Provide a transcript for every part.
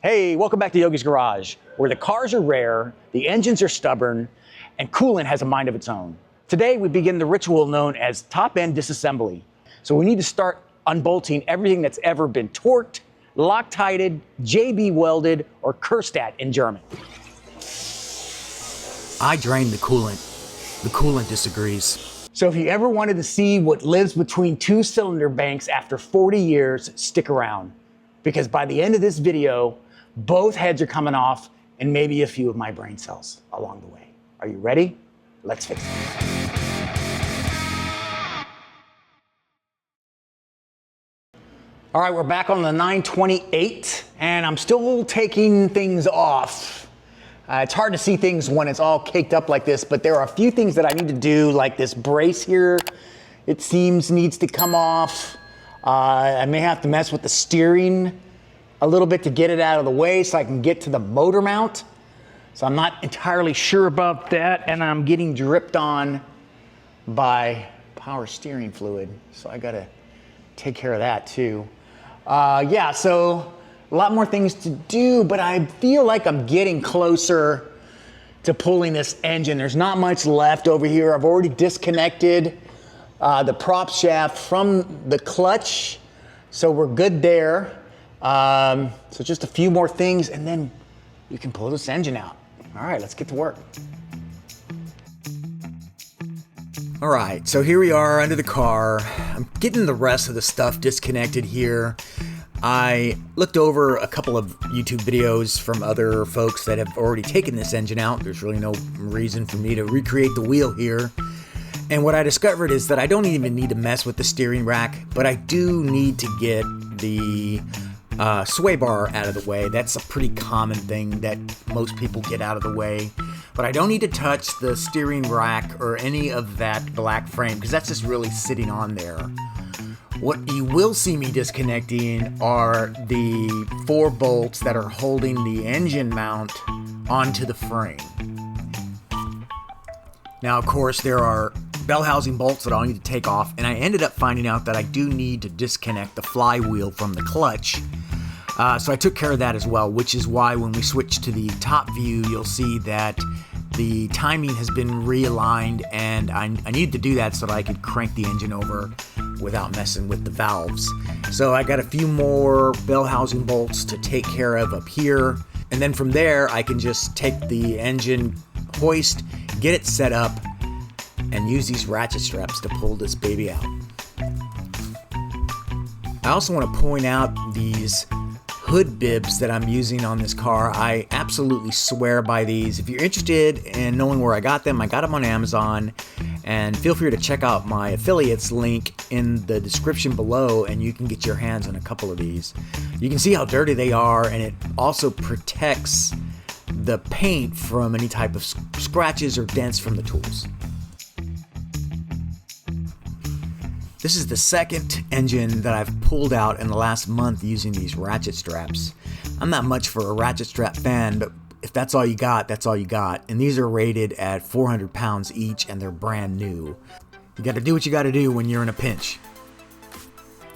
Hey, welcome back to Yogi's Garage, where the cars are rare, the engines are stubborn, and coolant has a mind of its own. Today, we begin the ritual known as top-end disassembly. So we need to start unbolting everything that's ever been torqued, Loctited, JB welded, or Kerstadt in German. I drained the coolant. The coolant disagrees. So if you ever wanted to see what lives between two cylinder banks after 40 years, stick around. Because by the end of this video, both heads are coming off and maybe a few of my brain cells along the way. Are you ready? Let's fix it. All right, we're back on the 928 and I'm still taking things off. It's hard to see things when it's all caked up like this, but there are a few things that I need to do, like this brace here, it seems needs to come off. I may have to mess with the steering a little bit to get it out of the way so I can get to the motor mount. So I'm not entirely sure about that, and I'm getting dripped on by power steering fluid. So I gotta take care of that too. Yeah, so a lot more things to do, but I feel like I'm getting closer to pulling this engine. There's not much left over here. I've already disconnected the prop shaft from the clutch, so we're good there. So just a few more things and then we can pull this engine out. All right, let's get to work. All right, so here we are under the car. I'm getting the rest of the stuff disconnected here. I looked over a couple of YouTube videos from other folks that have already taken this engine out. There's really no reason for me to recreate the wheel here. And what I discovered is that I don't even need to mess with the steering rack, but I do need to get the sway bar out of the way. That's a pretty common thing that most people get out of the way. But I don't need to touch the steering rack or any of that black frame because that's just really sitting on there. What you will see me disconnecting are the 4 bolts that are holding the engine mount onto the frame. Now, of course, there are bell housing bolts that I'll need to take off, and I ended up finding out that I do need to disconnect the flywheel from the clutch. So I took care of that as well, which is why when we switch to the top view, you'll see that the timing has been realigned, and I needed to do that so that I could crank the engine over without messing with the valves. So I got a few more bell housing bolts to take care of up here, and then from there I can just take the engine hoist, get it set up, and use these ratchet straps to pull this baby out. I also want to point out these hood bibs that I'm using on this car. I absolutely swear by these. If you're interested in knowing where I got them on Amazon, and feel free to check out my affiliates link in the description below and you can get your hands on a couple of these. You can see how dirty they are, and it also protects the paint from any type of scratches or dents from the tools. This is the second engine that I've pulled out in the last month using these ratchet straps. I'm not much for a ratchet strap fan, but if that's all you got, that's all you got. And these are rated at 400 pounds each and they're brand new. You gotta do what you gotta do when you're in a pinch.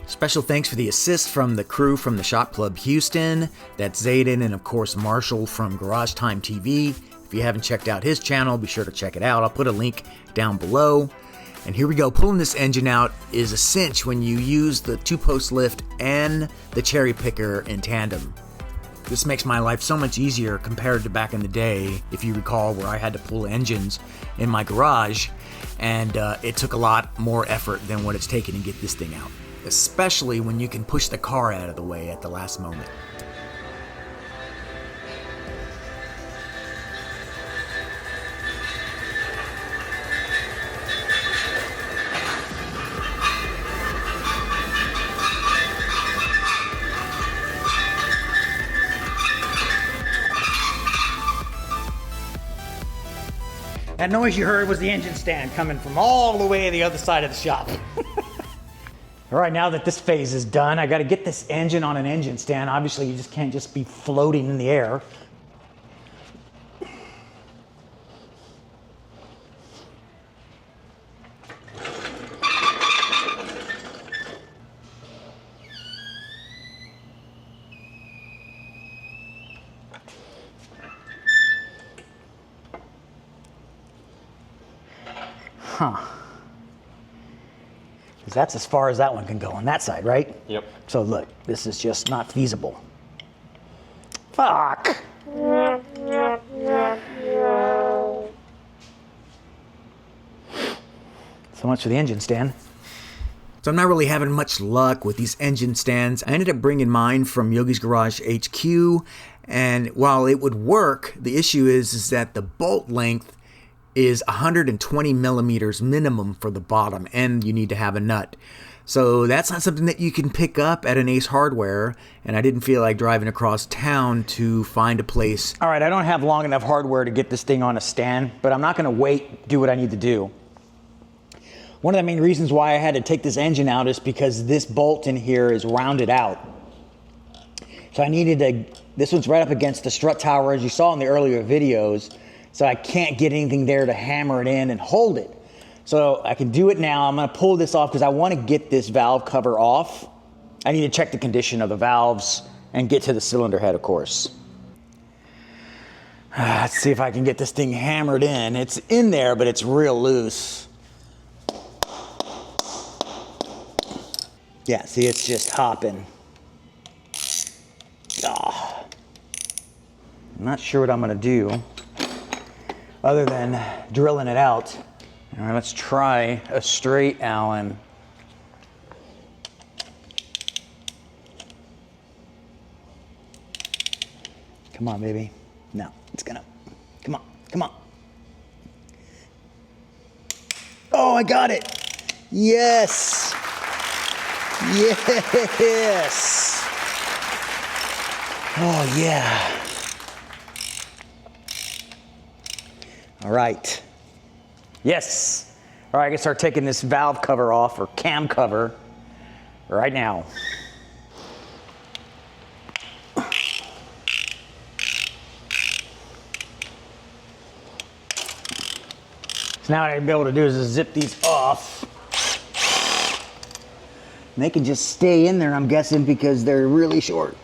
Special thanks for the assist from the crew from the Shop Club Houston. That's Zayden and of course Marshall from Garage Time TV. If you haven't checked out his channel, be sure to check it out. I'll put a link down below. And here we go. Pulling this engine out is a cinch when you use the 2-post lift and the cherry picker in tandem. This makes my life so much easier compared to back in the day, if you recall, where I had to pull engines in my garage, and it took a lot more effort than what it's taken to get this thing out, especially when you can push the car out of the way at the last moment. That noise you heard was the engine stand coming from all the way to the other side of the shop. All right, now that this phase is done, I got to get this engine on an engine stand. Obviously, you just can't just be floating in the air. Because that's as far as that one can go on that side, right? Yep. So look, this is just not feasible. Fuck! So much for the engine stand. So I'm not really having much luck with these engine stands. I ended up bringing mine from Yogi's Garage HQ, and while it would work, the issue is that the bolt length is 120 millimeters minimum for the bottom, and you need to have a nut. So that's not something that you can pick up at an Ace Hardware, and I didn't feel like driving across town to find a place. All right, I don't have long enough hardware to get this thing on a stand, but I'm not gonna wait, do what I need to do. One of the main reasons why I had to take this engine out is because this bolt in here is rounded out. So I needed this one's right up against the strut tower as you saw in the earlier videos, so I can't get anything there to hammer it in and hold it. So I can do it now. I'm gonna pull this off because I wanna get this valve cover off. I need to check the condition of the valves and get to the cylinder head, of course. Let's see if I can get this thing hammered in. It's in there, but it's real loose. Yeah, see, it's just hopping. I'm not sure what I'm gonna do other than drilling it out. All right, let's try a straight Allen. Come on, baby. No, it's gonna, come on, come on. Oh, I got it. Yes. Yes. Oh, yeah. All right. Yes. All right, I can start taking this valve cover off, or cam cover, right now. So now what I'd be able to do is just zip these off. And they can just stay in there, I'm guessing, because they're really short.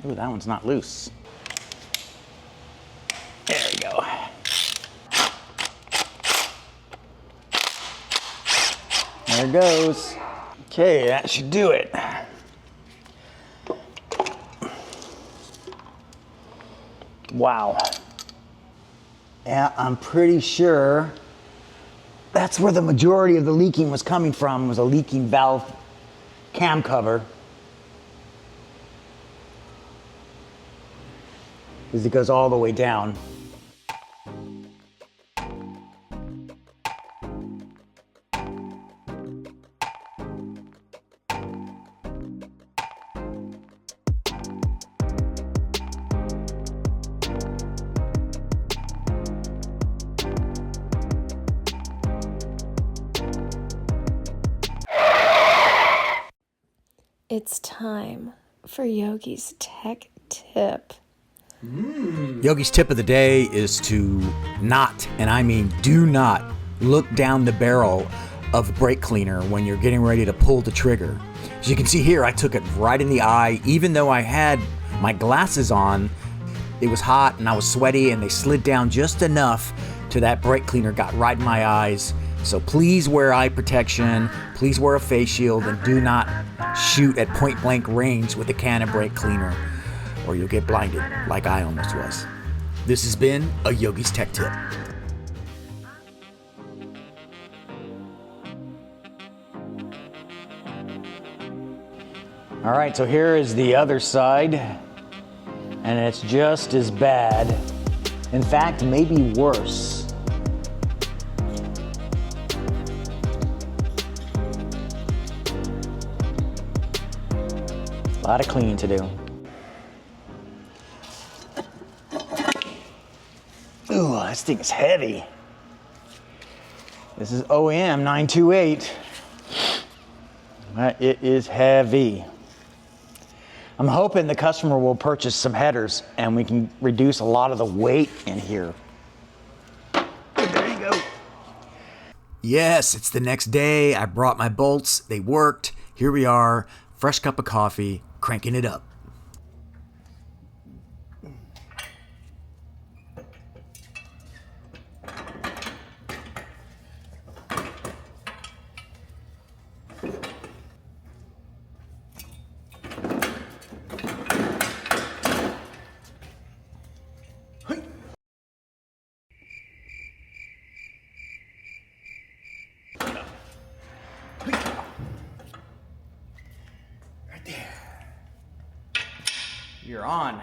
Ooh, that one's not loose. There we go. There it goes. Okay, that should do it. Wow. Yeah, I'm pretty sure that's where the majority of the leaking was coming from, was a leaking valve cam cover. Because it goes all the way down. It's time for Yogi's Tech Tip. Yogi's tip of the day is to not, and I mean do not, look down the barrel of brake cleaner when you're getting ready to pull the trigger. As you can see here, I took it right in the eye. Even though I had my glasses on, it was hot and I was sweaty, and they slid down just enough to that brake cleaner got right in my eyes. So please wear eye protection, please wear a face shield, and do not shoot at point blank range with a can of brake cleaner, or you'll get blinded like I almost was. This has been a Yogi's Tech Tip. All right, so here is the other side, and it's just as bad. In fact, maybe worse. A lot of cleaning to do. Ooh, this thing is heavy. This is OEM 928. It is heavy. I'm hoping the customer will purchase some headers and we can reduce a lot of the weight in here. There you go. Yes, it's the next day. I brought my bolts. They worked. Here we are. Fresh cup of coffee. Cranking it up. Right there. You're on.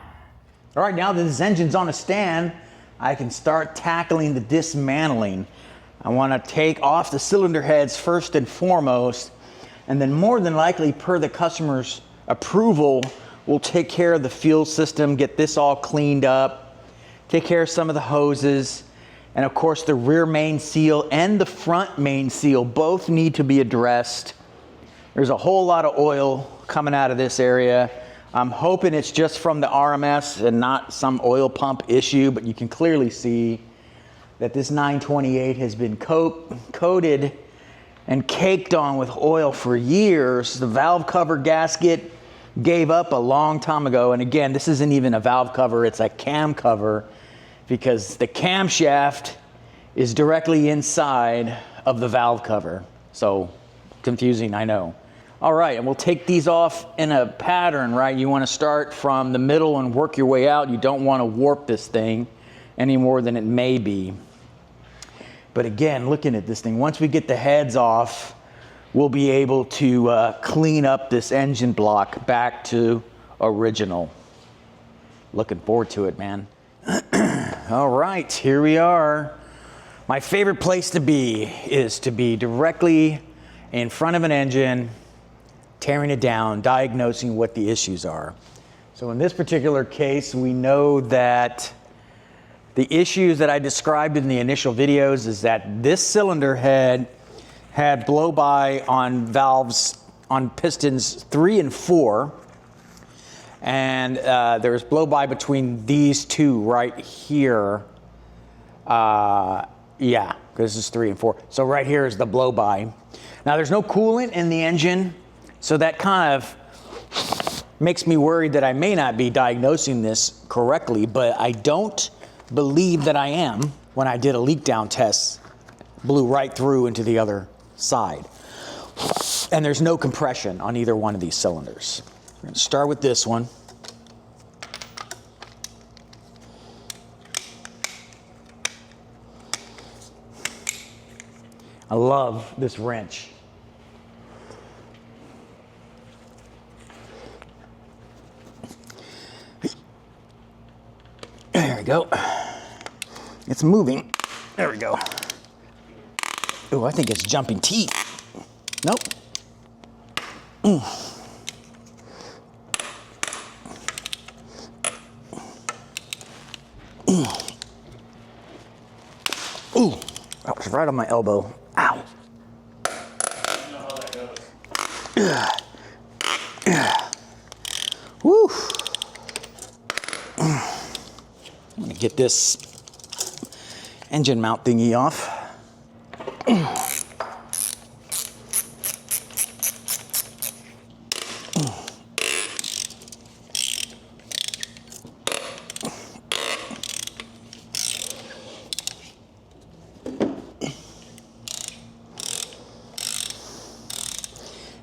All right, now that this engine's on a stand, I can start tackling the dismantling. I want to take off the cylinder heads first and foremost, and then more than likely, per the customer's approval, we'll take care of the fuel system, get this all cleaned up, take care of some of the hoses, and of course the rear main seal and the front main seal both need to be addressed. There's a whole lot of oil coming out of this area. I'm hoping it's just from the RMS and not some oil pump issue, but you can clearly see that this 928 has been coated and caked on with oil for years. The valve cover gasket gave up a long time ago. And again, this isn't even a valve cover, it's a cam cover, because the camshaft is directly inside of the valve cover. So confusing, I know. All right, and we'll take these off in a pattern, right? You want to start from the middle and work your way out. You don't want to warp this thing any more than it may be. But again, looking at this thing, once we get the heads off, we'll be able to clean up this engine block back to original. Looking forward to it, man. All right, here we are. My favorite place to be is to be directly in front of an engine, tearing it down, diagnosing what the issues are. So in this particular case, we know that the issues that I described in the initial videos is that this cylinder head had blow-by on valves on pistons 3 and 4. And there was blow-by between these two right here. Yeah, because this is 3 and 4. So right here is the blow-by. Now there's no coolant in the engine, so that kind of makes me worried that I may not be diagnosing this correctly, but I don't believe that I am. When I did a leak down test, blew right through into the other side. And there's no compression on either one of these cylinders. We're going to start with this one. I love this wrench. There we go. It's moving. There we go. Oh, I think it's jumping teeth. Nope. Ooh, that was right on my elbow. Ow. You know how that goes. Woo. I'm gonna get this engine mount thingy off.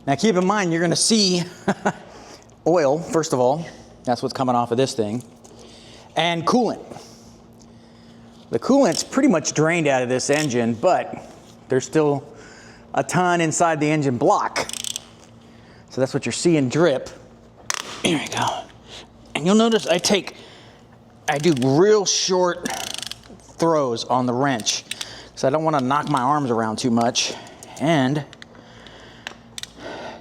Now keep in mind, you're gonna see oil, first of all. That's what's coming off of this thing. And coolant. The coolant's pretty much drained out of this engine, but there's still a ton inside the engine block. So that's what you're seeing drip. Here we go. And you'll notice I do real short throws on the wrench, because I don't want to knock my arms around too much. And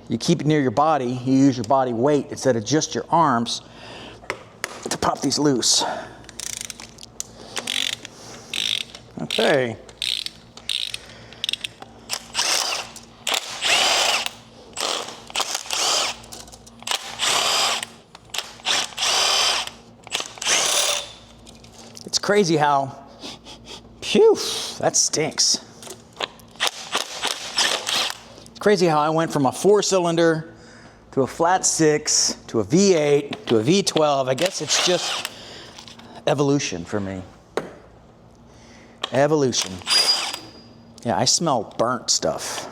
you keep it near your body, you use your body weight instead of just your arms to pop these loose. Okay. It's crazy how, phew, that stinks. Crazy how I went from a 4-cylinder to a flat 6 to a V8 to a V12. I guess it's just evolution for me. Evolution. Yeah, I smell burnt stuff.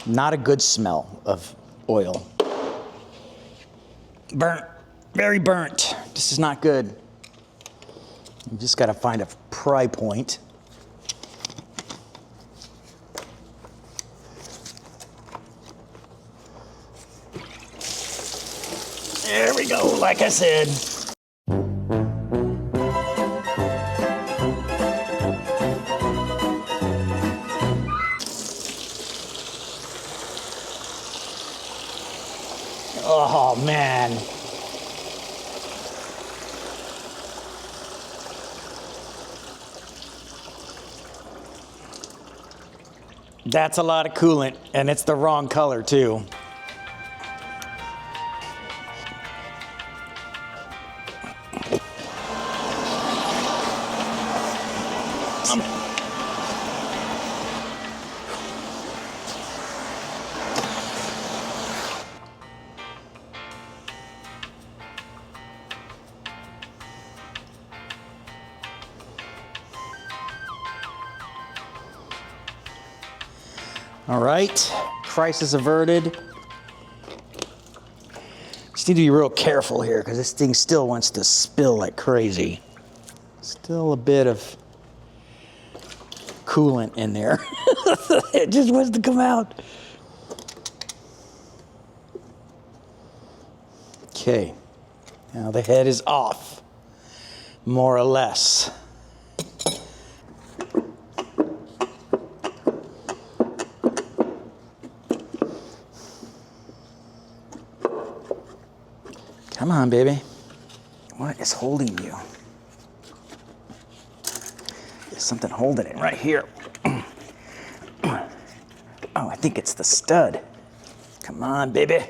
Not a good smell of oil. Burnt. Very burnt. This is not good. You just got to find a pry point. There we go, like I said. Oh, man. That's a lot of coolant, and it's the wrong color, too. All right, crisis averted. Just need to be real careful here because this thing still wants to spill like crazy. Still a bit of coolant in there. It just wants to come out. Okay, now the head is off, more or less. Come on, baby. What is holding you? There's something holding it right here. Oh, I think it's the stud. Come on, baby.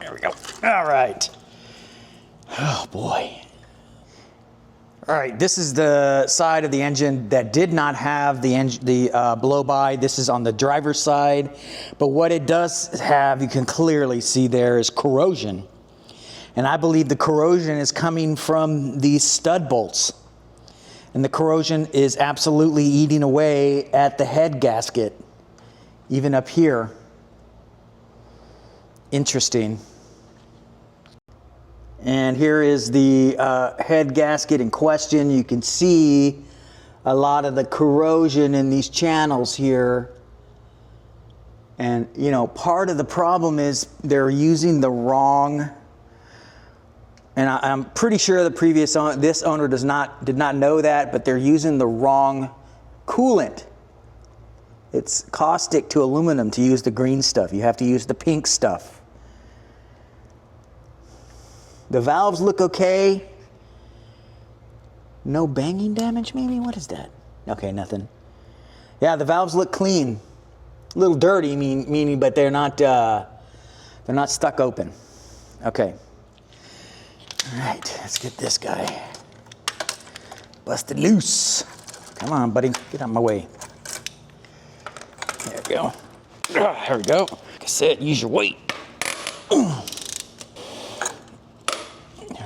There we go. All right. Oh, boy. All right, this is the side of the engine that did not have the blow-by. This is on the driver's side. But what it does have, you can clearly see there, is corrosion. And I believe the corrosion is coming from these stud bolts. And the corrosion is absolutely eating away at the head gasket, even up here. Interesting. And here is the head gasket in question. You can see a lot of the corrosion in these channels here. And, you know, part of the problem is they're using the wrong, and I'm pretty sure the previous owner, this owner did not know that, but they're using the wrong coolant. It's caustic to aluminum to use the green stuff. You have to use the pink stuff. The valves look okay. No banging damage, maybe? What is that? Okay, nothing. Yeah, the valves look clean. A little dirty, meaning, but they're not stuck open. Okay. All right, let's get this guy busted loose. Come on, buddy, get out of my way. There we go. There we go. Like I said, use your weight.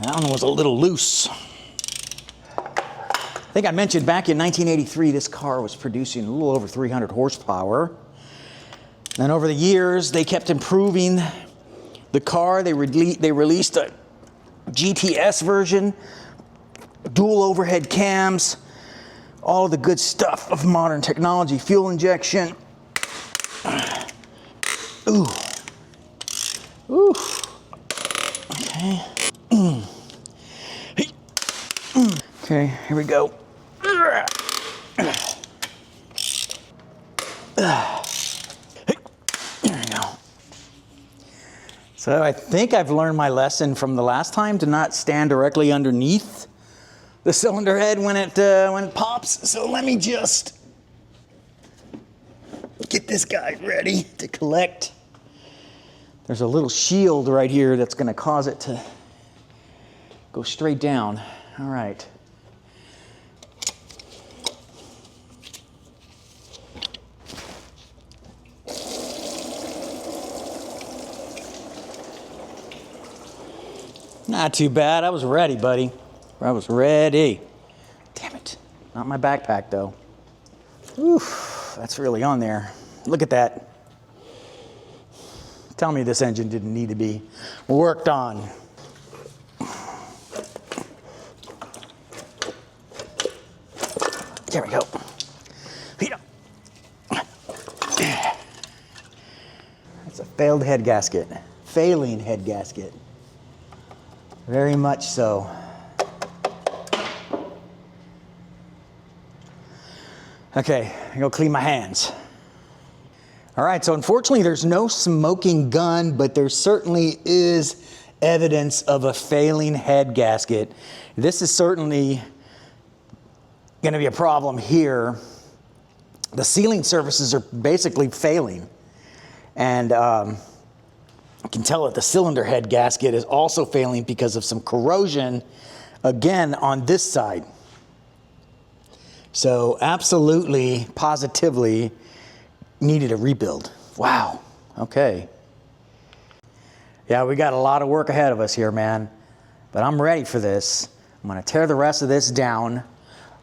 That one was a little loose. I think I mentioned back in 1983, this car was producing a little over 300 horsepower. And over the years, they kept improving the car. They released a GTS version, dual overhead cams, all of the good stuff of modern technology, fuel injection. Ooh. Ooh. Okay. Okay, here we go. There we go. So I think I've learned my lesson from the last time to not stand directly underneath the cylinder head when it pops. So let me just get this guy ready to collect. There's a little shield right here that's going to cause it to go straight down. All right. Not too bad. I was ready, buddy. I was ready. Damn it. Not my backpack, though. Oof, that's really on there. Look at that. Tell me this engine didn't need to be worked on. There we go. Failed head gasket. Failing head gasket. Very much so. Okay, I go clean my hands. All right, so unfortunately there's no smoking gun, but there certainly is evidence of a failing head gasket. This is certainly going to be a problem here. The sealing surfaces are basically failing. And you can tell that the cylinder head gasket is also failing because of some corrosion, again, on this side. So absolutely, positively needed a rebuild. Wow, okay. Yeah, we got a lot of work ahead of us here, man. But I'm ready for this. I'm gonna tear the rest of this down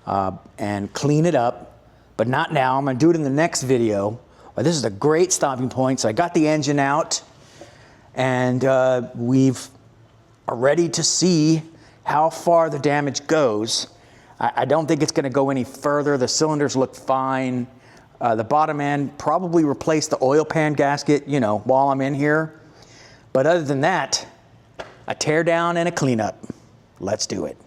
and clean it up, but not now. I'm gonna do it in the next video. But this is a great stopping point. So I got the engine out, and are ready to see how far the damage goes. I don't think it's gonna go any further. The cylinders look fine. The bottom end, probably replace the oil pan gasket, you know, while I'm in here. But other than that, a tear down and a cleanup. Let's do it.